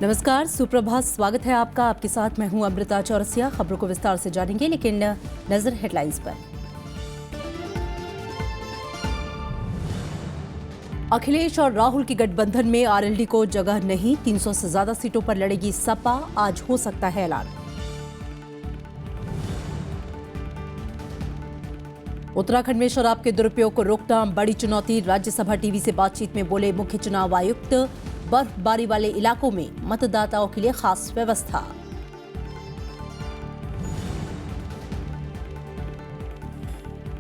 नमस्कार, सुप्रभात। स्वागत है आपका। आपके साथ मैं हूं अमृता चौरसिया। खबरों को विस्तार से जानेंगे, लेकिन नजर हेडलाइंस पर। अखिलेश और राहुल की गठबंधन में आरएलडी को जगह नहीं, 300 से ज्यादा सीटों पर लड़ेगी सपा। आज हो सकता है ऐलान। उत्तराखंड में शराब के दुरुपयोग को रोकना बड़ी चुनौती। राज्यसभा टीवी से बातचीत में बोले मुख्य चुनाव आयुक्त। बर्फबारी वाले इलाकों में मतदाताओं के लिए खास व्यवस्था।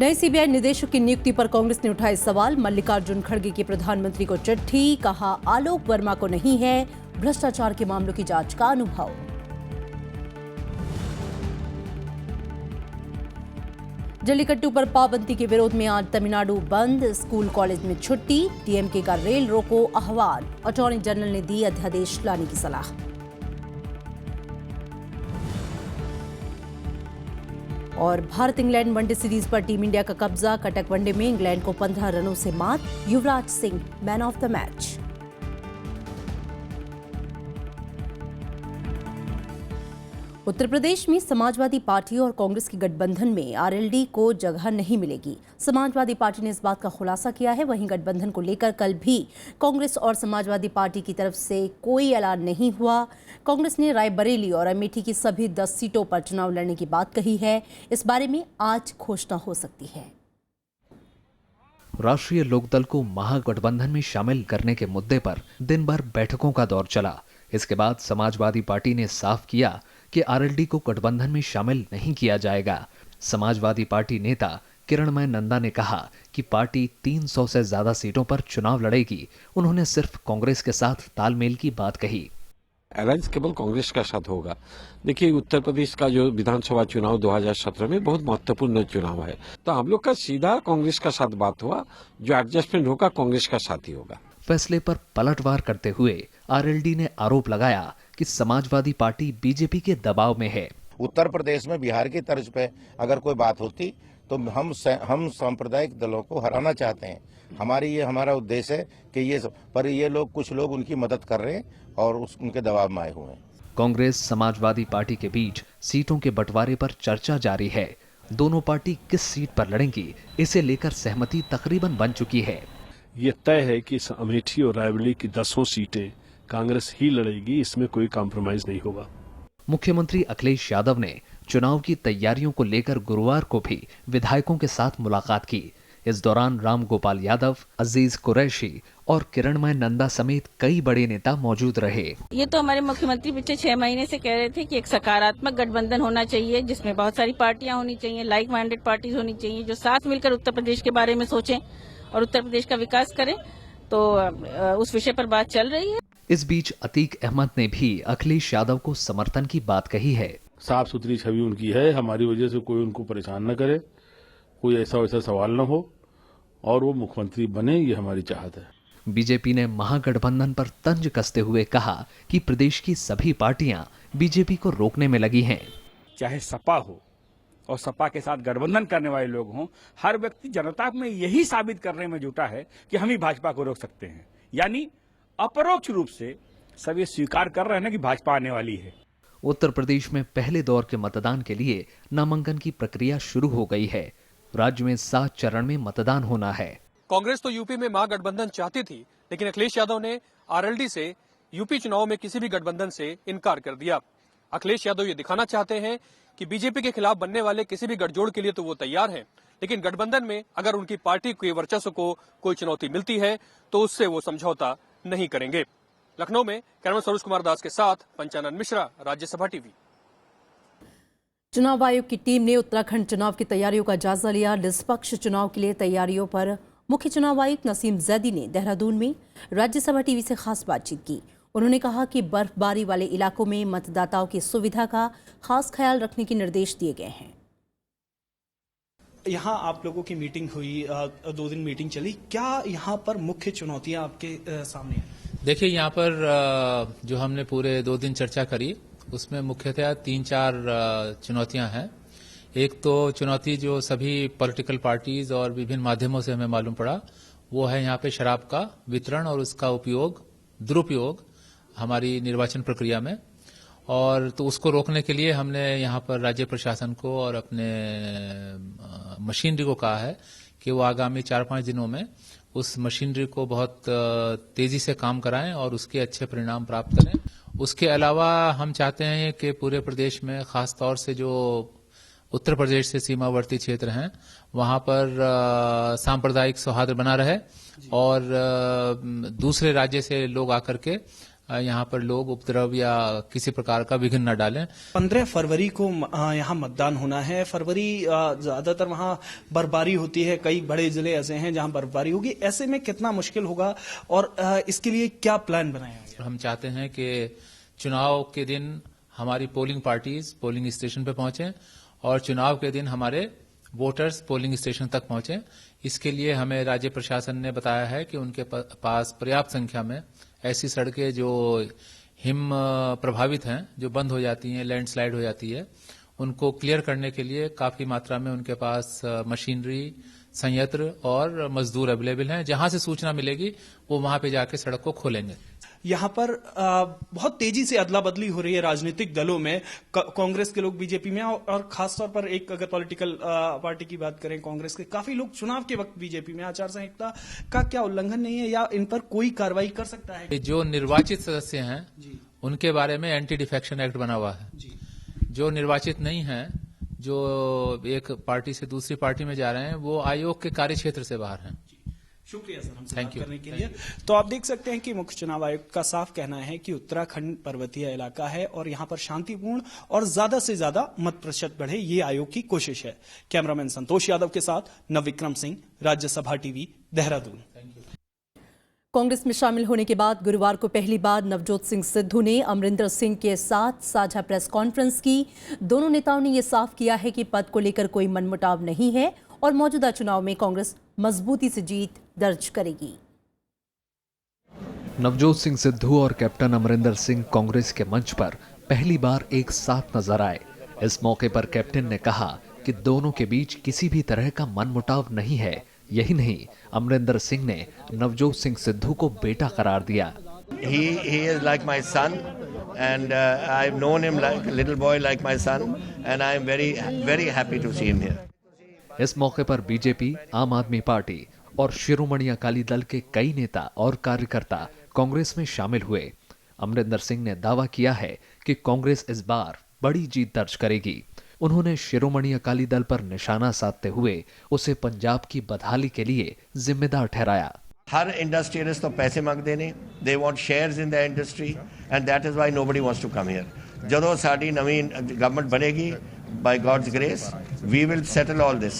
नए सीबीआई निदेशक की नियुक्ति पर कांग्रेस ने उठाए सवाल। मल्लिकार्जुन खड़गे की प्रधानमंत्री को चिट्ठी, कहा आलोक वर्मा को नहीं है भ्रष्टाचार के मामलों की जांच का अनुभव। जल्लीकट्टू पर पाबंदी के विरोध में आज तमिलनाडु बंद। स्कूल कॉलेज में छुट्टी। डीएमके का रेल रोको आह्वान। अटॉर्नी जनरल ने दी अध्यादेश लाने की सलाह। और भारत इंग्लैंड वनडे सीरीज पर टीम इंडिया का कब्जा। कटक वनडे में इंग्लैंड को 15 रनों से मात। Yuvraj Singh man of the match. Uttar Pradesh में समाजवादी पार्टी और कांग्रेस के गठबंधन में आरएलडी को जगह नहीं मिलेगी। समाजवादी पार्टी ने इस बात का खुलासा किया है। वहीं गठबंधन को लेकर कल भी कांग्रेस और समाजवादी पार्टी की तरफ से कोई ऐलान नहीं हुआ। कांग्रेस ने रायबरेली और अमेठी की सभी 10 सीटों पर चुनाव लड़ने की बात कही है। इस बारे में आज घोषणा हो सकती है। राष्ट्रीय लोकदल को महागठबंधन में शामिल करने के मुद्दे पर दिन भर बैठकों का दौर चला। इसके बाद समाजवादी पार्टी ने साफ किया कि आरएलडी को गठबंधन में शामिल नहीं किया जाएगा। समाजवादी पार्टी नेता किरणमय नंदा ने कहा कि पार्टी 300 से ज्यादा सीटों पर चुनाव लड़ेगी। उन्होंने सिर्फ कांग्रेस के साथ तालमेल की बात कही। अलायंस केवल कांग्रेस का साथ होगा। देखिए, उत्तर प्रदेश का जो विधानसभा चुनाव 2017 में बहुत महत्वपूर्ण चुनाव है, तो हम लोग का सीधा कांग्रेस का साथ बात हुआ। जो एडजस्टमेंट होगा कांग्रेस का साथ ही होगा। फैसले पर पलटवार करते हुए आरएलडी ने आरोप लगाया कि समाजवादी पार्टी बीजेपी के दबाव में है। उत्तर प्रदेश में बिहार की तर्ज पे अगर कोई बात होती तो हम सांप्रदायिक दलों को हराना चाहते हैं। हमारा उद्देश्य है कि ये लोग कुछ लोग उनकी मदद कर रहे हैं और उनके दबाव में आए हुए हैं। कांग्रेस समाजवादी पार्टी के बीच सीटों के बंटवारे पर चर्चा जारी है। दोनों पार्टी किस सीट पर लड़ेंगी, इसे लेकर सहमति तकरीबन बन चुकी है। ये तय है कि अमेठी और रायबरेली की 10 सीटें कांग्रेस ही लड़ेगी, इसमें कोई कॉम्प्रोमाइज नहीं होगा। मुख्यमंत्री अखिलेश यादव ने चुनाव की तैयारियों को लेकर गुरुवार को भी विधायकों के साथ मुलाकात की। इस दौरान राम गोपाल यादव, अजीज कुरैशी और किरणमय नंदा समेत कई बड़े नेता मौजूद रहे। ये तो हमारे मुख्यमंत्री पिछले 6 महीने से कह रहे थे कि एक सकारात्मक गठबंधन होना चाहिए, जिसमें बहुत सारी पार्टियां होनी चाहिए, लाइक माइंडेड पार्टीज होनी चाहिए, जो साथ मिलकर उत्तर प्रदेश के बारे में सोचें और उत्तर प्रदेश का विकास करें। तो उस विषय पर बात चल रही है। इस बीच अतीक अहमद ने भी अखिलेश यादव को समर्थन की बात कही है। साफ सुथरी छवि उनकी है, हमारी वजह से कोई उनको परेशान न करे, कोई ऐसा वैसा सवाल न हो और वो मुख्यमंत्री बने, ये हमारी चाहत है। बीजेपी ने महागठबंधन पर तंज कसते हुए कहा कि प्रदेश की सभी पार्टियां बीजेपी को रोकने में लगी हैं। चाहे सपा हो और सपा के साथ गठबंधन करने वाले लोग हों, हर व्यक्ति जनता में यही साबित करने में जुटा है कि हम ही भाजपा को रोक सकते हैं। यानी अपरोक्ष रूप से सब ये स्वीकार कर रहे हैं ना कि भाजपा आने वाली है। उत्तर प्रदेश में पहले दौर के मतदान के लिए नामांकन की प्रक्रिया शुरू हो गई है। राज्य में 7 चरण में मतदान होना है। कांग्रेस तो यूपी में महागठबंधन चाहती थी, लेकिन अखिलेश यादव ने आरएलडी से यूपी चुनाव में किसी भी गठबंधन से इनकार कर दिया। अखिलेश यादव ये दिखाना चाहते हैं कि बीजेपी के खिलाफ बनने वाले किसी भी गठजोड़ के लिए तो वो तैयार हैं, लेकिन गठबंधन में अगर उनकी पार्टी के वर्चस्व को कोई चुनौती मिलती है तो उससे वो समझौता नहीं करेंगे। लखनऊ में कैमरा सरोज कुमार दास के साथ पंचानन मिश्रा, राज्यसभा टीवी। चुनाव आयोग की टीम ने उत्तराखंड चुनाव की तैयारियों का जायजा लिया। निष्पक्ष चुनाव के लिए तैयारियों पर मुख्य चुनाव आयुक्त नसीम जैदी ने देहरादून में राज्यसभा टीवी से खास बातचीत की। उन्होंने कहा कि बर्फबारी वाले इलाकों में मतदाताओं की सुविधा का खास ख्याल रखने के निर्देश दिए गए हैं। यहाँ आप लोगों की मीटिंग हुई, 2 दिन मीटिंग चली, क्या यहाँ पर मुख्य चुनौतियाँ आपके सामने हैं? देखिए, यहाँ पर जो हमने पूरे 2 दिन चर्चा करी उसमें मुख्यतः 3-4 चुनौतियां हैं। एक तो चुनौती जो सभी पॉलिटिकल पार्टीज और विभिन्न माध्यमों से हमें मालूम पड़ा, वो है यहाँ पे शराब का वितरण और उसका उपयोग, दुरुपयोग हमारी निर्वाचन प्रक्रिया में, और तो उसको रोकने के लिए हमने यहाँ पर राज्य प्रशासन को और अपने मशीनरी को कहा है कि वो आगामी 4-5 दिनों में उस मशीनरी को बहुत तेजी से काम कराएं और उसके अच्छे परिणाम प्राप्त करें। उसके अलावा हम चाहते हैं कि पूरे प्रदेश में खास तौर से जो उत्तर प्रदेश से सीमावर्ती क्षेत्र हैं वहां पर सांप्रदायिक सौहार्द बना रहे और दूसरे राज्य से लोग आकर के यहाँ पर लोग उपद्रव या किसी प्रकार का विघ्न न डालें। 15 फरवरी को यहाँ मतदान होना है। फरवरी ज्यादातर वहाँ बर्फबारी होती है, कई बड़े जिले ऐसे हैं जहाँ बर्फबारी होगी। ऐसे में कितना मुश्किल होगा और इसके लिए क्या प्लान बनाया गया? हम चाहते हैं कि चुनाव के दिन हमारी पोलिंग पार्टीज पोलिंग स्टेशन पर पहुंचे और चुनाव के दिन हमारे वोटर्स पोलिंग स्टेशन तक पहुंचे। इसके लिए हमें राज्य प्रशासन ने बताया है कि उनके पास पर्याप्त संख्या में ऐसी सड़कें जो हिम प्रभावित हैं, जो बंद हो जाती हैं, लैंडस्लाइड हो जाती है, उनको क्लियर करने के लिए काफी मात्रा में उनके पास मशीनरी, संयंत्र और मजदूर अवेलेबल हैं। जहां से सूचना मिलेगी वो वहां पे जाके सड़क को खोलेंगे। यहाँ पर बहुत तेजी से अदला बदली हो रही है राजनीतिक दलों में। कांग्रेस के लोग बीजेपी में और खासतौर पर एक अगर पॉलिटिकल पार्टी की बात करें कांग्रेस के, काफी लोग चुनाव के वक्त बीजेपी में। आचार संहिता का क्या उल्लंघन नहीं है या इन पर कोई कार्रवाई कर सकता है? जो निर्वाचित सदस्य हैं उनके बारे में एंटी डिफेक्शन एक्ट बना हुआ है। जो निर्वाचित नहीं है, जो एक पार्टी से दूसरी पार्टी में जा रहे हैं, वो आयोग के कार्यक्षेत्र से बाहर हैं। शुक्रिया सर हमसे बात करने के लिए। तो आप देख सकते हैं कि मुख्य चुनाव आयुक्त का साफ कहना है कि उत्तराखंड पर्वतीय इलाका है और यहां पर शांतिपूर्ण और ज्यादा से ज्यादा मत प्रतिशत बढ़े, ये आयोग की कोशिश है। कैमरामैन संतोष यादव के साथ नवविक्रम सिंह, राज्यसभा टीवी, देहरादून। कांग्रेस में शामिल होने के बाद गुरुवार को पहली बार नवजोत सिंह सिद्धू ने अमरिंदर सिंह के साथ साझा प्रेस कॉन्फ्रेंस की। दोनों नेताओं ने यह साफ किया है कि पद को लेकर कोई मनमुटाव नहीं है और मौजूदा चुनाव में कांग्रेस मजबूती से जीत दर्ज करेगी। नवजोत सिंह सिद्धू और कैप्टन अमरिंदर सिंह कांग्रेस के मंच पर पहली बार एक साथ नजर आए। इस मौके पर कैप्टन ने कहा कि दोनों के बीच किसी भी तरह का मनमुटाव नहीं है। यही नहीं, अमरिंदर सिंह ने नवजोत सिंह सिद्धू को बेटा करार दिया। He is like my son and I've known him like a little boy like my son and I am very happy to see him here. इस मौके पर बीजेपी, आम आदमी पार्टी और शिरोमणि अकाली दल के कई नेता और कार्यकर्ता कांग्रेस में शामिल हुए। अमरिंदर सिंह ने दावा किया है कि कांग्रेस इस बार बड़ी जीत दर्ज करेगी। उन्होंने शिरोमणि अकाली दल पर निशाना साधते हुए उसे पंजाब की बदहाली के लिए जिम्मेदार ठहराया। हर इंडस्ट्रियलिस्ट तो पैसे मांगते ने, they want shares in the industry and that is why nobody wants to come here. ਜਦੋਂ ਸਾਡੀ ਨਵੀਂ गवर्नमेंट बनेगी, by God's grace, we will settle all this.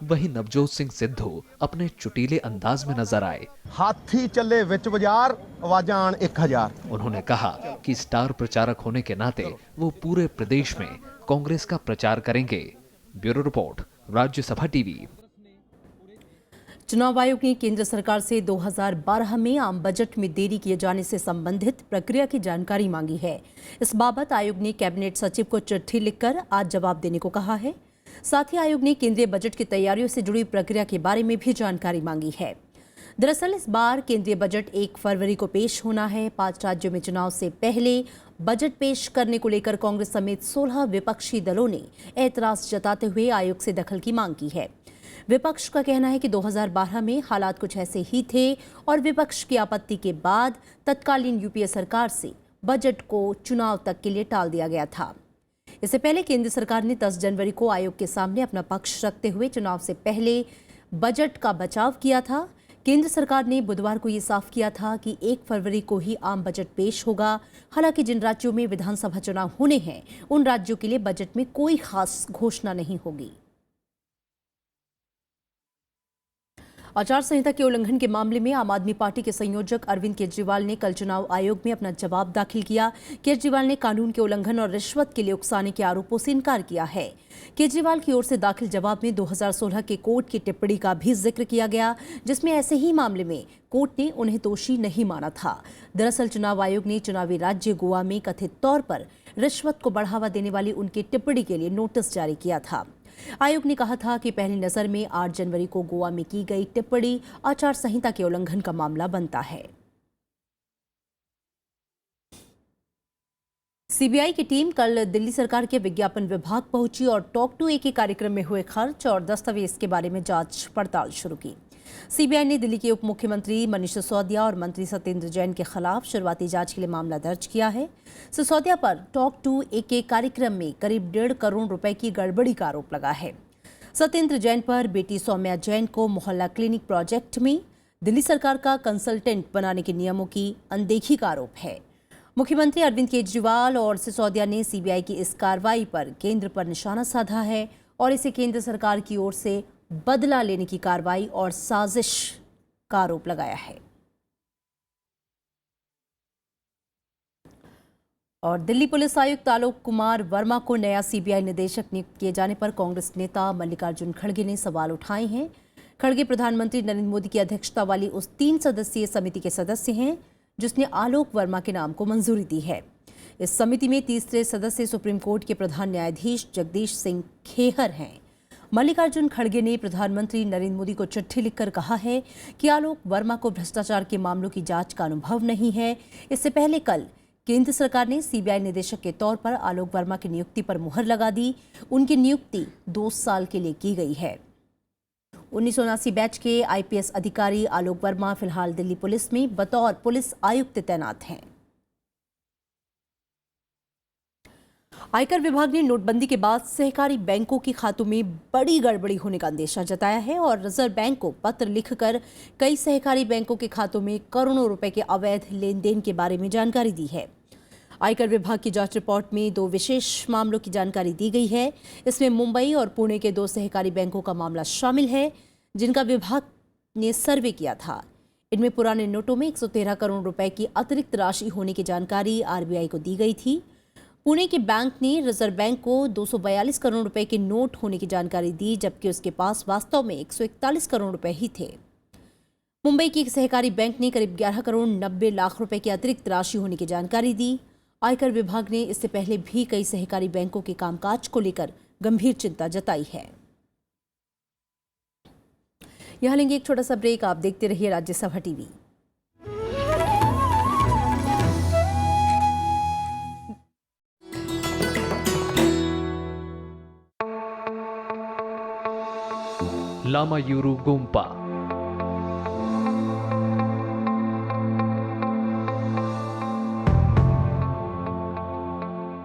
वहीं नवजोत सिंह सिद्धू अपने चुटीले अंदाज में नजर आए। हाथी चले विच बाजार, आवाजां आण 1000। उन्होंने कहा कि स्टार प्रचारक होने के नाते वो पूरे प्रदेश में कांग्रेस का प्रचार करेंगे। Bureau report, Rajya Sabha TV. चुनाव आयोग ने केंद्र सरकार से 2012 में आम बजट में देरी किए जाने से संबंधित प्रक्रिया की जानकारी मांगी है। इस बाबत आयोग ने कैबिनेट सचिव को चिट्ठी लिखकर आज जवाब देने को कहा है। साथ ही आयोग ने केंद्रीय बजट की तैयारियों से जुड़ी प्रक्रिया के बारे में भी जानकारी मांगी है। दरअसल इस बार केंद्रीय बजट 1 फरवरी को पेश होना है। 5 राज्यों में चुनाव से पहले बजट पेश करने को लेकर कांग्रेस समेत 16 विपक्षी दलों ने ऐतराज जताते हुए आयोग से दखल की मांग की है। विपक्ष का कहना है कि 2012 में हालात कुछ ऐसे ही थे और विपक्ष की आपत्ति के बाद तत्कालीन यूपीए सरकार से बजट को चुनाव तक के लिए टाल दिया गया था। इससे पहले केंद्र सरकार ने 10 जनवरी को आयोग के सामने अपना पक्ष रखते हुए चुनाव से पहले बजट का बचाव किया था। केंद्र सरकार ने बुधवार को ये साफ किया था कि 1 फरवरी को ही आम बजट पेश होगा। हालांकि जिन राज्यों में विधानसभा चुनाव होने हैं उन राज्यों के लिए बजट में कोई खास घोषणा नहीं होगी। आचार संहिता के उल्लंघन के मामले में आम आदमी पार्टी के संयोजक अरविंद केजरीवाल ने कल चुनाव आयोग में अपना जवाब दाखिल किया। केजरीवाल ने कानून के उल्लंघन और रिश्वत के लिए उकसाने के आरोपों से इनकार किया है। केजरीवाल की ओर से दाखिल जवाब में 2016 के कोर्ट की टिप्पणी का भी जिक्र किया गया, जिसमें ऐसे ही मामले में कोर्ट ने उन्हें दोषी नहीं माना था। दरअसल चुनाव आयोग ने चुनावी राज्य गोवा में कथित तौर पर रिश्वत को बढ़ावा देने वाली उनकी टिप्पणी के लिए नोटिस जारी किया था। आयोग ने कहा था कि पहली नजर में 8 जनवरी को गोवा में की गई टिप्पणी आचार संहिता के उल्लंघन का मामला बनता है। सीबीआई की टीम कल दिल्ली सरकार के विज्ञापन विभाग पहुंची और टॉक टू ए के कार्यक्रम में हुए खर्च और दस्तावेज के बारे में जांच पड़ताल शुरू की। सीबीआई ने दिल्ली के उप मुख्यमंत्री मनीष सिसोदिया और मंत्री सत्येंद्र जैन के खिलाफ शुरुआती जांच के लिए मामला दर्ज किया है। सिसोदिया पर टॉक टू ए के कार्यक्रम में करीब 1.5 करोड़ रुपए की गड़बड़ी का आरोप लगा है। सत्येंद्र जैन पर बेटी सौम्या जैन को मोहल्ला क्लिनिक प्रोजेक्ट में दिल्ली सरकार का कंसल्टेंट बनाने के नियमों की अनदेखी का आरोप है। मुख्यमंत्री अरविंद केजरीवाल और सिसोदिया ने सीबीआई की इस कार्रवाई पर केंद्र पर निशाना साधा है और इसे केंद्र सरकार की ओर से बदला लेने की कार्रवाई और साजिश का आरोप लगाया है। और दिल्ली पुलिस आयुक्त आलोक कुमार वर्मा को नया सीबीआई निदेशक नियुक्त किए जाने पर कांग्रेस नेता मल्लिकार्जुन खड़गे ने सवाल उठाए हैं। खड़गे प्रधानमंत्री नरेंद्र मोदी की अध्यक्षता वाली उस 3 सदस्यीय समिति के सदस्य हैं जिसने आलोक वर्मा के नाम को मंजूरी दी है। इस समिति में तीसरे सदस्य सुप्रीम कोर्ट के प्रधान न्यायाधीश जगदीश सिंह खेहर हैं। मल्लिकार्जुन खड़गे ने प्रधानमंत्री नरेंद्र मोदी को चिट्ठी लिखकर कहा है कि आलोक वर्मा को भ्रष्टाचार के मामलों की जांच का अनुभव नहीं है। इससे पहले कल केंद्र सरकार ने सीबीआई निदेशक के तौर पर आलोक वर्मा की नियुक्ति पर मुहर लगा दी। उनकी नियुक्ति 2 साल के लिए की गई है। 1979 बैच के आईपीएस अधिकारी आलोक वर्मा फिलहाल दिल्ली पुलिस में बतौर पुलिस आयुक्त तैनात हैं। आयकर विभाग ने नोटबंदी के बाद सहकारी बैंकों के खातों में बड़ी गड़बड़ी होने का अंदेशा जताया है और रिजर्व बैंक को पत्र लिखकर कई सहकारी बैंकों के खातों में करोड़ों रुपए के अवैध लेन देन के बारे में जानकारी दी है। आयकर विभाग की जांच रिपोर्ट में 2 विशेष मामलों की जानकारी दी गई है। इसमें मुंबई और पुणे के 2 सहकारी बैंकों का मामला शामिल है जिनका विभाग ने सर्वे किया था। इनमें पुराने नोटों में 113 करोड़ रुपए की अतिरिक्त राशि होने की जानकारी आरबीआई को दी गई थी। पुणे के बैंक ने रिजर्व बैंक को 242 करोड़ रुपए के नोट होने की जानकारी दी, जबकि उसके पास वास्तव में 141 करोड़ रुपए ही थे। मुंबई की एक सहकारी बैंक ने करीब 11 करोड़ 90 लाख रुपए की अतिरिक्त राशि होने की जानकारी दी। आयकर विभाग ने इससे पहले भी कई सहकारी बैंकों के कामकाज को लेकर गंभीर चिंता जताई है। यहां लेंगे एक छोटा सा ब्रेक। आप देखते रहिए राज्यसभा टीवी। लामा यूरू गोम्पा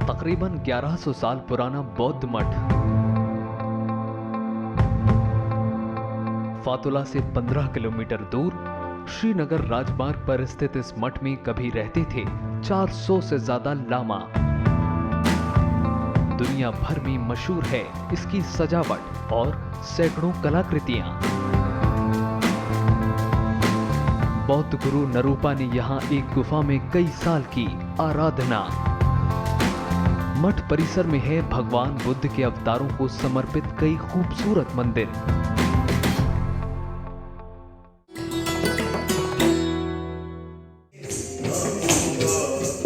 तकरीबन 1100 साल पुराना बौद्ध मठ फातुला से 15 किलोमीटर दूर श्रीनगर राजमार्ग पर स्थित इस मठ में कभी रहते थे 400 से ज्यादा लामा। दुनिया भर में मशहूर है इसकी सजावट और सैकड़ों कलाकृतियां। बौद्ध गुरु नरूपा ने यहाँ एक गुफा में कई साल की आराधना। मठ परिसर में है भगवान बुद्ध के अवतारों को समर्पित कई खूबसूरत मंदिर।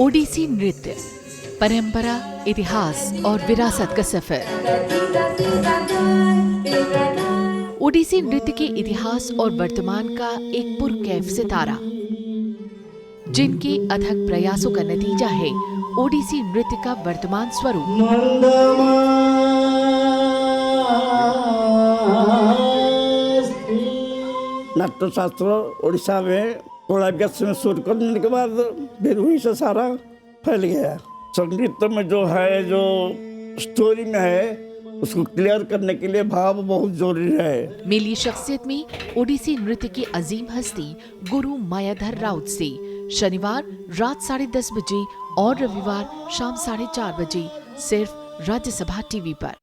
ओडिसी नृत्य, परंपरा, इतिहास और विरासत का सफर। ओडिसी नृत्य के इतिहास और वर्तमान का एक पुरकैफ सितारा, जिनके अथक प्रयासों का नतीजा है ओडिसी नृत्य का वर्तमान स्वरूप। नाट्य शास्त्र उड़ीसा में थोड़ा व्यस्त में शुरू करने के बाद फिर वहीं से सारा फैल गया। संगीत में जो है, जो स्टोरी में है, उसको क्लियर करने के लिए भाव बहुत जरूरी है। मिली शख्सियत में ओडिसी नृत्य की अजीम हस्ती गुरु मायाधर राउत से शनिवार रात 10:30 बजे और रविवार शाम 4:30 बजे सिर्फ राज्यसभा टीवी पर।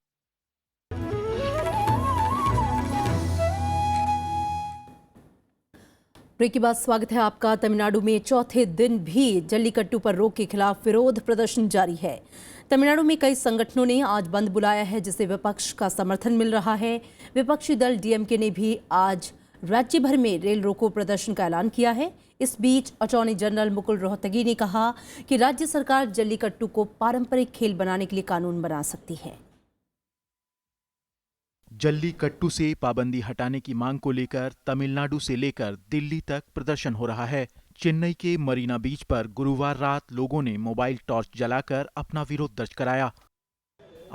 ब्रेक के बाद स्वागत है आपका। तमिलनाडु में चौथे दिन भी जल्लीकट्टू पर रोक के खिलाफ विरोध प्रदर्शन जारी है। तमिलनाडु में कई संगठनों ने आज बंद बुलाया है, जिसे विपक्ष का समर्थन मिल रहा है। विपक्षी दल डीएमके ने भी आज राज्य भर में रेल रोको प्रदर्शन का ऐलान किया है। इस बीच अटॉर्नी जनरल मुकुल रोहतगी ने कहा कि राज्य सरकार जल्लीकट्टू को पारंपरिक खेल बनाने के लिए कानून बना सकती है। जल्लीकट्टू से पाबंदी हटाने की मांग को लेकर तमिलनाडु से लेकर दिल्ली तक प्रदर्शन हो रहा है। चेन्नई के मरीना बीच पर गुरुवार रात लोगों ने मोबाइल टॉर्च जलाकर अपना विरोध दर्ज कराया।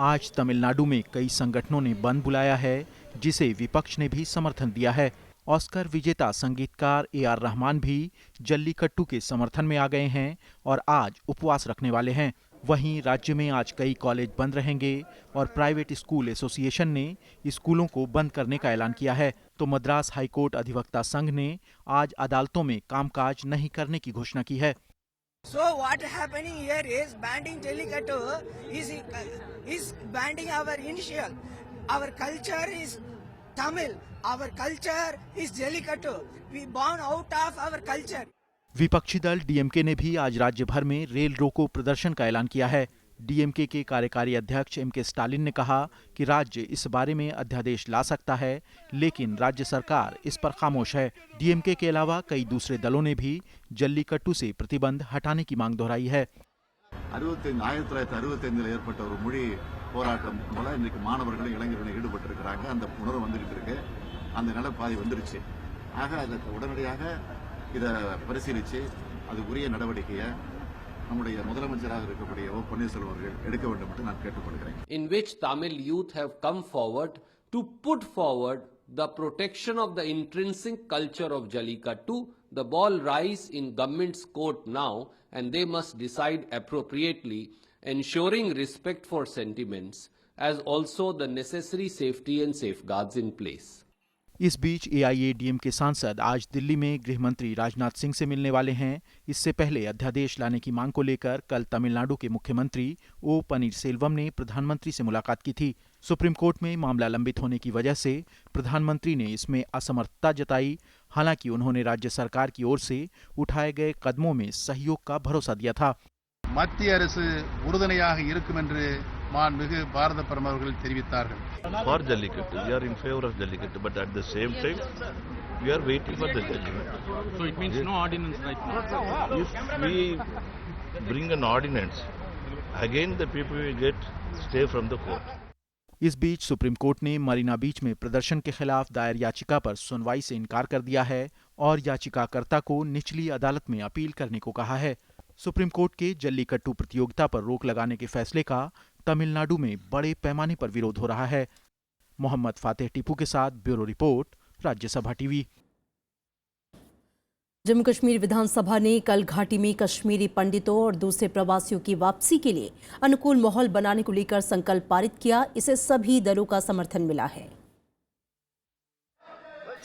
आज तमिलनाडु में कई संगठनों ने बंद बुलाया है, जिसे विपक्ष ने भी समर्थन दिया है। ऑस्कर विजेता संगीतकार AR रहमान भी जल्लीकट्टू के समर्थन में आ गए हैं और आज उपवास रखने वाले हैं। वहीं राज्य में आज कई कॉलेज बंद रहेंगे और प्राइवेट स्कूल एसोसिएशन ने स्कूलों को बंद करने का ऐलान किया है। तो मद्रास हाईकोर्ट अधिवक्ता संघ ने आज अदालतों में कामकाज नहीं करने की घोषणा की है। So what happening here is banding Jallikattu is banding our initial. Our culture is Tamil. Our culture is Jallikattu. We born out of our culture. विपक्षी दल DMK ने भी आज राज्य भर में रेल रोको प्रदर्शन का ऐलान किया है। DMK के कार्यकारी अध्यक्ष MK स्टालिन ने कहा कि राज्य इस बारे में अध्यादेश ला सकता है, लेकिन राज्य सरकार इस पर खामोश है। DMK के अलावा कई दूसरे दलों ने भी जल्लीकट्टू से प्रतिबंध हटाने की मांग दोहराई है। 1965 ஏற்பட்ட ஒரு மொழி போராட்டம் போல இன்னைக்கு மாணவர்கள் இளைஞர்கள் ஈடுபட்டிருக்கிறாங்க. அந்த உணர்வு வந்துகிட்டு இருக்கு. அந்த நிலை பாதி வந்துருச்சு. ஆக அதற்கு உடனடியாக இதை பரிசீலிச்சு அது உரிய நடவடிக்கையை நம்முடைய முதலமைச்சராக இருக்கக்கூடிய ஓ பன்னீர்செல்வம் அவர்கள் எடுக்க வேண்டும் என்று நான் கேட்டுக்கொள்கிறேன். In which Tamil youth have come forward to put forward the protection of the intrinsic culture of Jallikattu. The ball lies in government's court now and they must decide appropriately, ensuring respect for sentiments as also the necessary safety and safeguards in place. इस बीच AIADM के सांसद आज दिल्ली में गृह मंत्री राजनाथ सिंह से मिलने वाले हैं। इससे पहले अध्यादेश लाने की मांग को लेकर कल तमिलनाडु के मुख्यमंत्री ओ पनीरसेल्वम ने प्रधानमंत्री से मुलाकात की थी। सुप्रीम कोर्ट में मामला लंबित होने की वजह से प्रधानमंत्री ने इसमें असमर्थता जताई। हालांकि उन्होंने राज्य सरकार की ओर से उठाए गए कदमों में सहयोग का भरोसा दिया था। மத்திய அரசு உறுதுணையாக இருக்கும் என்று மாண்புமிகு பாரத பிரதமர் அவர்கள் தெரிவித்தார்கள். For Jallikattu, we are in favor of Jallikattu, but at the same time, we are waiting for the judgment. So it means no ordinance right now. If we bring an ordinance, again the people will get stay from the court. इस बीच supreme court ने मरीना बीच में प्रदर्शन के खिलाफ दायर याचिका पर सुनवाई से इनकार कर दिया है और याचिकाकर्ता को निचली अदालत में अपील करने को कहा है। सुप्रीम कोर्ट के जल्लीकट्टू प्रतियोगिता पर रोक लगाने के फैसले का तमिलनाडु में बड़े पैमाने पर विरोध हो रहा है। मोहम्मद फातेह टीपू के साथ bureau report, Rajya Sabha TV. Jammu Kashmir विधानसभा ने कल घाटी में कश्मीरी पंडितों और दूसरे प्रवासियों की वापसी के लिए अनुकूल माहौल बनाने को लेकर संकल्प पारित किया। इसे सभी दलों का समर्थन मिला है।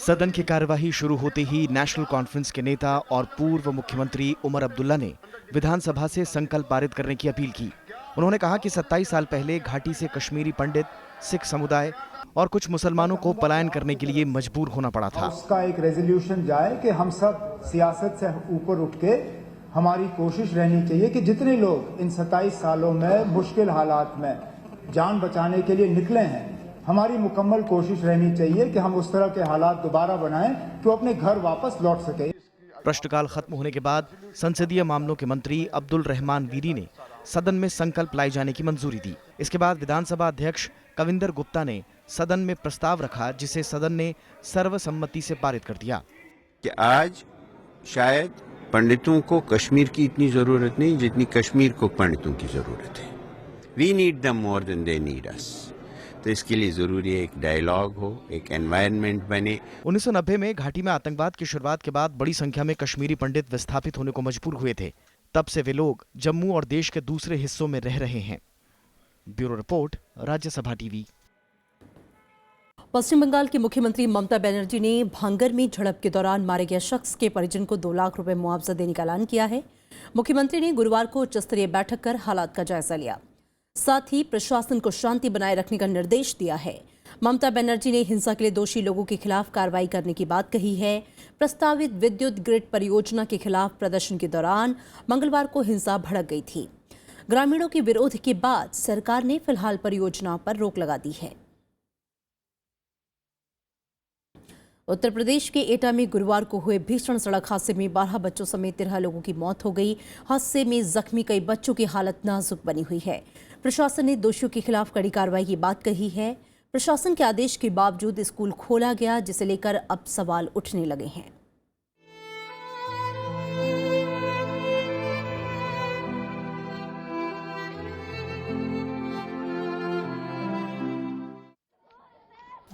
सदन की कार्यवाही शुरू होते ही नेशनल कॉन्फ्रेंस के नेता और पूर्व मुख्यमंत्री उमर अब्दुल्ला ने विधानसभा से संकल्प पारित करने की अपील की। उन्होंने कहा कि 27 साल पहले घाटी से कश्मीरी पंडित, सिख समुदाय और कुछ मुसलमानों को पलायन करने के लिए मजबूर होना पड़ा था। उसका एक रेजोल्यूशन जाए कि हम सब सियासत से ऊपर उठ के हमारी कोशिश रहनी चाहिए कि जितने लोग इन 27 सालों में मुश्किल हालात में जान बचाने के लिए निकले हैं, हमारी मुकम्मल कोशिश रहनी चाहिए कि हम उस तरह के हालात दोबारा बनाएं कि वो अपने घर वापस लौट सके। प्रश्नकाल खत्म होने के बाद संसदीय मामलों के मंत्री अब्दुल रहमान वीरी ने सदन में संकल्प लाए जाने की मंजूरी दी। इसके बाद विधानसभा अध्यक्ष कविंदर गुप्ता ने सदन में प्रस्ताव रखा, जिसे सदन ने सर्वसम्मति से पारित कर दिया कि आज शायद पंडितों को कश्मीर की इतनी जरूरत नहीं जितनी कश्मीर को पंडितों की जरूरत है। We need them more than they need us. तो इसके लिए जरूरी है एक डायलॉग हो, एक एनवायरनमेंट बने। 1990 में घाटी में आतंकवाद की शुरुआत के बाद बड़ी संख्या में कश्मीरी पंडित विस्थापित होने को मजबूर हुए थे। तब से वे लोग जम्मू और देश के दूसरे हिस्सों में रह रहे हैं। Bureau report, Rajya Sabha TV. Paschim Bengal की मुख्यमंत्री ममता बनर्जी ने भांगर में झड़प के दौरान मारे गए शख्स के परिजन को 2 लाख रुपए मुआवजा देने का ऐलान किया है। मुख्यमंत्री ने गुरुवार को उच्च स्तरीय बैठक कर हालात का जायजा लिया। साथ ही प्रशासन को शांति बनाए रखने का निर्देश दिया है। ममता बनर्जी ने हिंसा के लिए दोषी लोगों के खिलाफ कार्रवाई करने की बात कही है। प्रस्तावित विद्युत ग्रिड परियोजना के खिलाफ प्रदर्शन के दौरान मंगलवार को हिंसा भड़क गई थी। ग्रामीणों के विरोध के बाद सरकार ने फिलहाल परियोजना पर रोक लगा दी है। उत्तर प्रदेश के एटा में गुरुवार को हुए भीषण सड़क हादसे में 12 बच्चों समेत 13 लोगों की मौत हो गई। हादसे में जख्मी कई बच्चों की हालत नाजुक बनी हुई है। प्रशासन ने दोषियों के खिलाफ कड़ी कार्रवाई की बात कही है। प्रशासन के आदेश के बावजूद स्कूल खोला गया, जिसे लेकर अब सवाल उठने लगे हैं।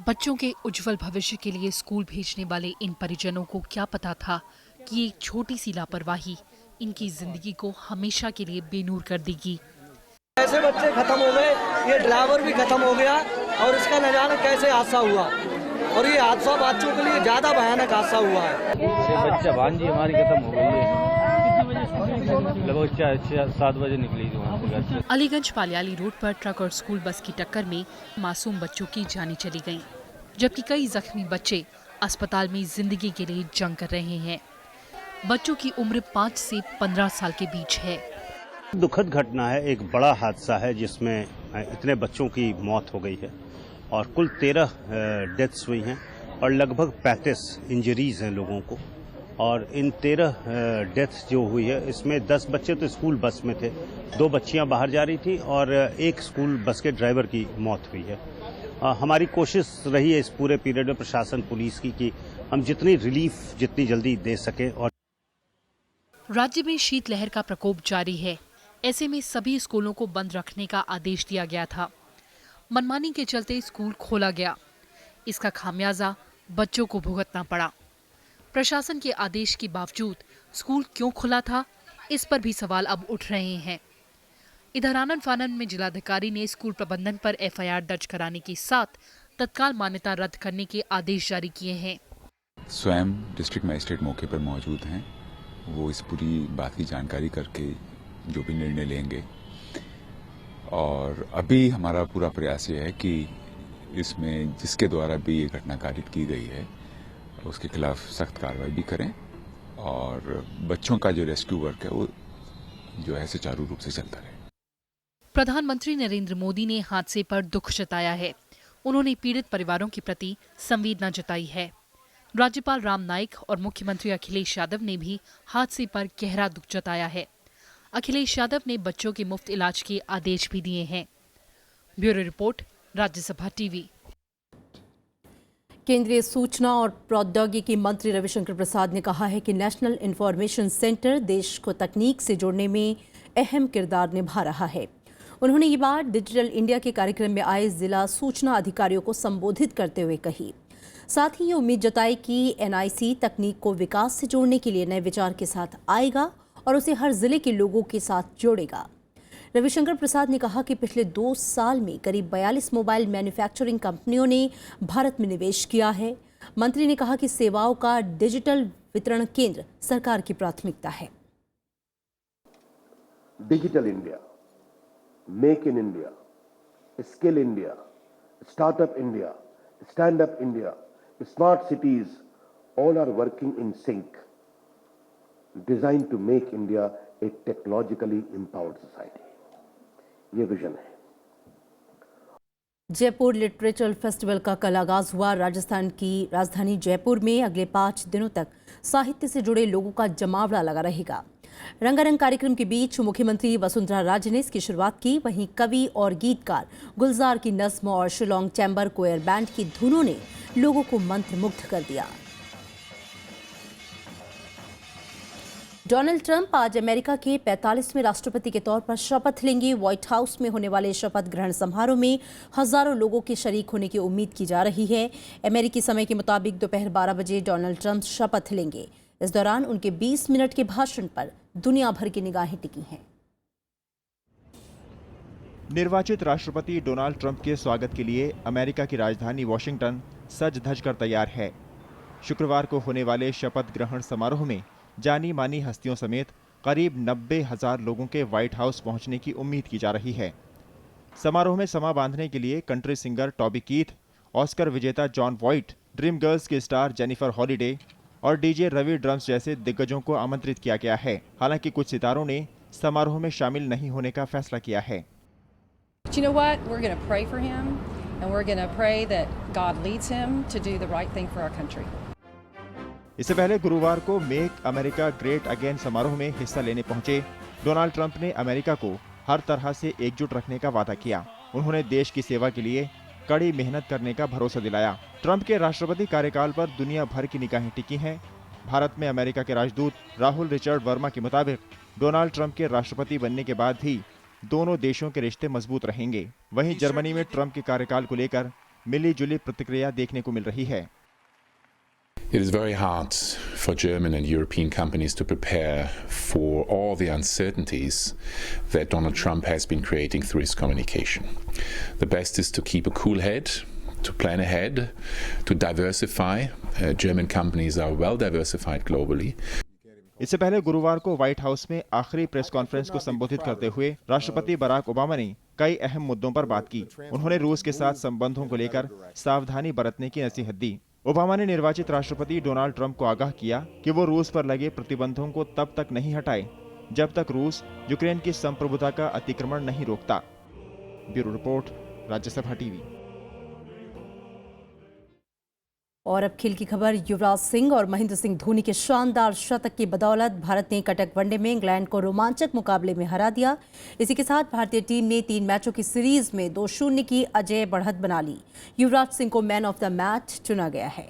बच्चों के उज्जवल भविष्य के लिए स्कूल भेजने वाले इन परिजनों को क्या पता था कि एक छोटी सी लापरवाही इनकी जिंदगी को हमेशा के लिए बेनूर कर देगी। ऐसे बच्चे खत्म हो गए, ये ड्राइवर भी खत्म हो गया और इसका न जाने कैसे हादसा हुआ, और ये हादसा बच्चों के लिए ज्यादा भयानक हादसा हुआ है। बच्चा भांजी हमारी खत्म हो गई है, लगभग 7 बजे निकली थी वहाँ से घर से। अलीगंज पालियाली रोड पर ट्रक और स्कूल बस की टक्कर में मासूम बच्चों की जानें चली गईं, जबकि कई जख्मी बच्चे अस्पताल में जिंदगी के लिए जंग कर रहे हैं। बच्चों की उम्र 5 से 15 साल के बीच है। दुखद घटना है, एक बड़ा हादसा है जिसमें इतने बच्चों की मौत हो गई है और कुल 13 डेथ्स हुई हैं और लगभग 35 इंजरीज हैं लोगों को। और इन 13 डेथ्स जो हुई है इसमें 10 बच्चे तो स्कूल बस में थे, 2 बच्चियां बाहर जा रही थी और एक स्कूल बस के ड्राइवर की मौत हुई है। हमारी कोशिश रही है इस पूरे पीरियड में प्रशासन पुलिस की कि हम जितनी रिलीफ जितनी जल्दी दे सकें। और राज्य में शीतलहर का प्रकोप जारी है, ऐसे में सभी स्कूलों को बंद रखने का आदेश दिया गया था। मनमानी के चलते स्कूल खोला गया, इसका खामियाजा बच्चों को भुगतना पड़ा। प्रशासन के आदेश के बावजूद स्कूल क्यों खुला था, इस पर भी सवाल अब उठ रहे हैं। इधर आनन फानन में जिलाधिकारी ने स्कूल प्रबंधन पर एफआईआर दर्ज कराने के साथ तत्काल मान्यता रद्द करने के आदेश जारी किए हैं। स्वयं डिस्ट्रिक्ट मजिस्ट्रेट मौके पर मौजूद हैं, वो इस पूरी बात की जानकारी करके जो भी निर्णय लेंगे। और अभी हमारा पूरा प्रयास ये है कि इसमें जिसके द्वारा भी ये घटना कारित की गई है उसके खिलाफ सख्त कार्रवाई भी करें और बच्चों का जो रेस्क्यू वर्क है वो जो है सुचारू रूप से चलता रहे। प्रधानमंत्री नरेंद्र मोदी ने हादसे पर दुख जताया है। उन्होंने पीड़ित परिवारों के प्रति संवेदना जताई है। राज्यपाल राम नाईक और मुख्यमंत्री अखिलेश यादव ने भी हादसे पर गहरा दुख जताया है। अखिलेश यादव ने बच्चों के मुफ्त इलाज के आदेश भी दिए हैं। Bureau report, Rajya Sabha TV. केंद्रीय सूचना और प्रौद्योगिकी मंत्री रविशंकर प्रसाद ने कहा है कि नेशनल इंफॉर्मेशन सेंटर देश को तकनीक से जोड़ने में अहम किरदार निभा रहा है। उन्होंने ये बात डिजिटल इंडिया के कार्यक्रम में आए जिला सूचना अधिकारियों को संबोधित करते हुए कही। साथ ही ये उम्मीद जताई कि एनआईसी तकनीक को विकास से जोड़ने के लिए नए विचार के साथ आएगा और उसे हर जिले के लोगों के साथ जोड़ेगा। रविशंकर प्रसाद ने कहा कि पिछले 2 साल में करीब 42 मोबाइल मैन्युफैक्चरिंग कंपनियों ने भारत में निवेश किया है। मंत्री ने कहा कि सेवाओं का डिजिटल वितरण केंद्र सरकार की प्राथमिकता है। Digital India, make in India, skill India, startup India, stand up India, smart cities, all are working in sync, design to make India a technologically empowered society. ये विजन है। जयपुर लिटरेचर फेस्टिवल का कल आगाज हुआ। राजस्थान की राजधानी जयपुर में अगले 5 दिनों तक साहित्य से जुड़े लोगों का जमावड़ा लगा रहेगा। रंगारंग कार्यक्रम के बीच मुख्यमंत्री वसुंधरा राजे ने इसकी शुरुआत की। वहीं कवि और गीतकार गुलजार की नज्म और शिलोंग चैम्बर कोयर बैंड की धुनों ने लोगों को मंत्रमुग्ध कर दिया। डोनाल्ड ट्रंप आज अमेरिका के 45वें राष्ट्रपति के तौर पर शपथ लेंगे। व्हाइट हाउस में होने वाले शपथ ग्रहण समारोह में हजारों लोगों के शरीक होने की उम्मीद की जा रही है। अमेरिकी समय के मुताबिक दोपहर 12 बजे डोनाल्ड ट्रंप शपथ लेंगे। इस दौरान उनके 20 मिनट के भाषण पर दुनिया भर की निगाहें टिकी हैं। निर्वाचित राष्ट्रपति डोनाल्ड ट्रंप के स्वागत के लिए अमेरिका की राजधानी वॉशिंगटन सज धज कर तैयार है। शुक्रवार को होने वाले शपथ ग्रहण समारोह में जानी मानी हस्तियों समेत करीब 90,000 लोगों के व्हाइट हाउस पहुंचने की उम्मीद की जा रही है। समारोह में समा बांधने के लिए country singer Toby Keith, Oscar विजेता जॉन वॉइट, ड्रीम गर्ल्स की स्टार जेनिफर हॉलिडे और डीजे रवि ड्रम्स जैसे दिग्गजों को आमंत्रित किया गया है। हालांकि कुछ सितारों ने समारोह में शामिल नहीं होने का फैसला किया है। You know what? We're going to pray for him and we're going to pray that God leads him to do the right thing for our country. इससे पहले गुरुवार को मेक अमेरिका ग्रेट अगेन समारोह में हिस्सा लेने पहुंचे डोनाल्ड ट्रंप ने अमेरिका को हर तरह से एकजुट रखने का वादा किया। उन्होंने देश की सेवा के लिए कड़ी मेहनत करने का भरोसा दिलाया। ट्रंप के राष्ट्रपति कार्यकाल पर दुनिया भर की निगाहें टिकी हैं। भारत में अमेरिका के राजदूत राहुल रिचर्ड वर्मा के मुताबिक डोनाल्ड ट्रंप के राष्ट्रपति बनने के बाद भी दोनों देशों के रिश्ते मजबूत रहेंगे। वहीं जर्मनी में ट्रंप के कार्यकाल को लेकर मिली-जुली प्रतिक्रिया देखने को मिल रही है। It is very hard for German and European companies to prepare for all the uncertainties that Donald Trump has been creating through his communication. The best is to keep a cool head, to plan ahead, to diversify. German companies are well diversified globally. इससे पहले गुरुवार को white house में आखिरी press conference को संबोधित करते हुए राष्ट्रपति बराक ओबामा ने कई अहम मुद्दों पर बात की। उन्होंने रूस के साथ संबंधों को लेकर सावधानी बरतने की नसीहत दी। ओबामा ने निर्वाचित राष्ट्रपति डोनाल्ड ट्रंप को आगाह किया कि वो रूस पर लगे प्रतिबंधों को तब तक नहीं हटाए जब तक रूस यूक्रेन की संप्रभुता का अतिक्रमण नहीं रोकता। Bureau report, Rajya Sabha TV. और अब खेल की खबर। युवराज सिंह और महेंद्र सिंह धोनी के शानदार शतक की बदौलत भारत ने कटक वनडे में इंग्लैंड को रोमांचक मुकाबले में हरा दिया। इसी के साथ भारतीय टीम ने 3 मैचों की सीरीज में 2-0 की अजेय बढ़त बना ली। युवराज सिंह को मैन ऑफ द मैच चुना गया है।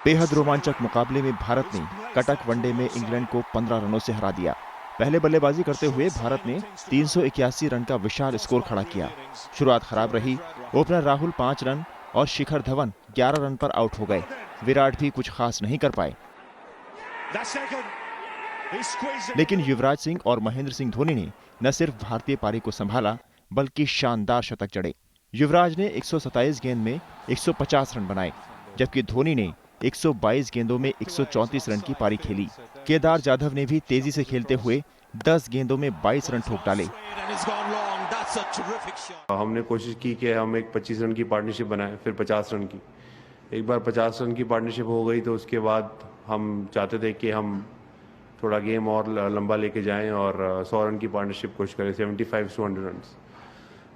बेहद रोमांचक मुकाबले में भारत ने कटक वनडे में इंग्लैंड को 15 रनों से हरा दिया। पहले बल्लेबाजी करते हुए भारत ने 381 रन का विशाल स्कोर खड़ा किया। शुरुआत खराब रही। ओपनर राहुल 5 रन और शिखर धवन 11 रन पर आउट हो गए। विराट भी कुछ खास नहीं कर पाए, लेकिन युवराज सिंह और महेंद्र सिंह धोनी ने न सिर्फ भारतीय पारी को संभाला बल्कि शानदार शतक जड़े। युवराज ने 127 गेंद में 150 रन बनाए, जबकि धोनी ने 122 गेंदों में 134 रन की पारी खेली। केदार जाधव ने भी तेजी से खेलते हुए 10 गेंदों में 22 रन ठोक डाले। हमने कोशिश की कि हम एक 25 रन की पार्टनरशिप बनाएं, फिर 50 रन की। एक बार 50 रन की पार्टनरशिप हो गई तो उसके बाद हम चाहते थे कि हम थोड़ा गेम और लंबा लेके जाएं और 100 रन की पार्टनरशिप कोशिश करें, 75 to 100 run.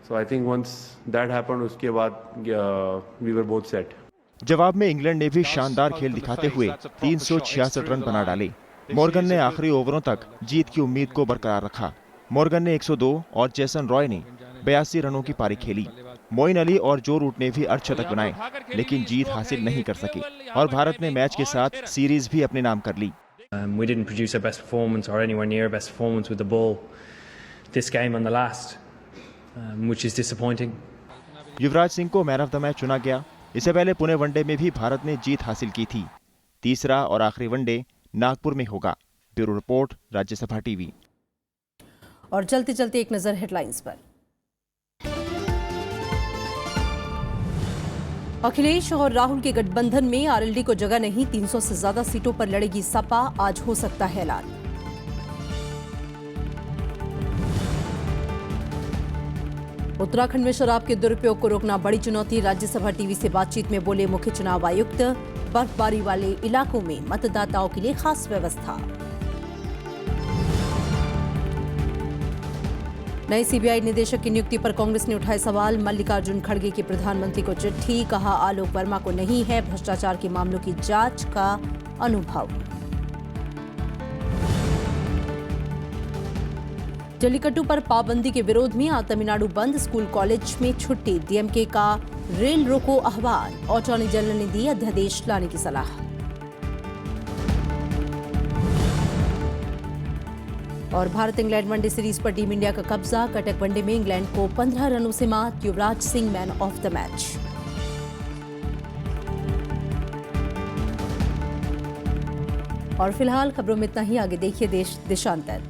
So I think once that happened, उसके बाद वी वर बोथ सेट। जवाब में इंग्लैंड ने भी शानदार खेल दिखाते हुए 366 रन बना डाले। मॉर्गन ने आखिरी ओवरों तक जीत की उम्मीद को बरकरार रखा। मॉर्गन ने 102 और जेसन रॉय ने 82 रनों की पारी खेली। मोइन अली और जो रूट ने भी अर्धशतक बनाए, लेकिन जीत हासिल नहीं कर सके और भारत ने मैच के साथ सीरीज भी अपने नाम कर ली। We didn't produce our best performance or anywhere near best performance with the ball this game on the last, which is disappointing. Yuvraj Singh को मैन ऑफ द मैच चुना गया। इससे पहले पुणे वनडे में भी भारत ने जीत हासिल की थी। तीसरा और आखिरी वनडे नागपुर में होगा। Bureau report, Rajya Sabha TV. और चलते चलते एक नजर हेडलाइंस पर। अखिलेश और राहुल के गठबंधन में आरएलडी को जगह नहीं, 300 से ज्यादा सीटों पर लड़ेगी सपा, आज हो सकता है ऐलान। उत्तराखंड में शराब के दुरुपयोग को रोकना बड़ी चुनौती, राज्यसभा टीवी से बातचीत में बोले मुख्य चुनाव आयुक्त। बर्फबारी वाले इलाकों में मतदाताओं के लिए खास व्यवस्था। नए सीबीआई निदेशक की नियुक्ति पर कांग्रेस ने उठाए सवाल। मल्लिकार्जुन खड़गे की प्रधानमंत्री को चिट्ठी, कहा आलोक वर्मा को नहीं है भ्रष्टाचार के मामलों की जांच का अनुभव। जल्लीकट्टू पर पाबंदी के विरोध में आज तमिलनाडु बंद, स्कूल कॉलेज में छुट्टी, डीएमके का रेल रोको आह्वान, अटॉर्नी जनरल ने दी अध्यादेश लाने की सलाह। और भारत इंग्लैंड वनडे सीरीज पर टीम इंडिया का कब्जा, कटक वनडे में इंग्लैंड को 15 रनों से मात, Yuvraj Singh man of the match. और फिलहाल खबरों में इतना ही, आगे देखिए देश देशांतर।